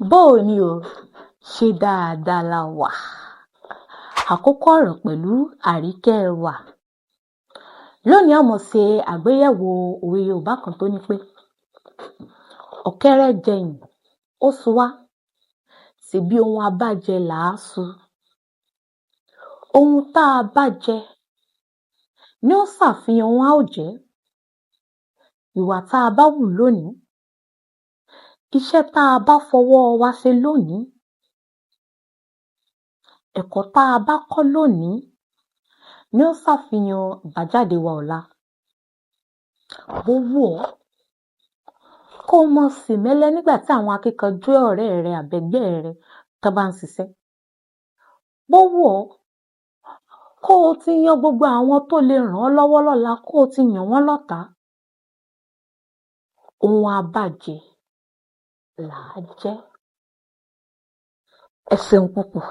Bóò ni o, ṣe dáadáa la wà. Àkókò ọ̀rọ̀ pẹ̀lú Àríkẹ́ wà. Lónìí a máa ṣe àgbéyẹ̀wò òwe Yorùbá kan tó ní pé ọ̀kẹ́rẹ́ jẹyìn ó su wá, ṣèbí ohun abájẹ là á su. Ohun tá a bá jẹ ni ó ṣàfihàn ohun a ó jẹ́. Ìwà tá a bá wù lónìí, iṣẹ́ tá a bá fọwọ́ wa ṣe lónìí, ẹ̀kọ́ tá a bá kọ́ lónìí ni ó ṣàfihàn ìbájáde wa ọ̀la. Bó wù ọ́ kó o mọ sìmẹ́lẹ́ nígbà tí àwọn akíkanjú ọ̀rẹ́ rẹ àbẹ̀gbẹ́ rẹ tó bá ń ṣiṣẹ́. Bó wù ọ́ kó o ti yan gbogbo àwọn tó lè ràn ọ́ lọ́wọ́ lọ́la kó o ti yàn wọ́n lọ́tàá. Ohun abájẹ là á jẹ́. Ẹ ṣeun púpọ̀.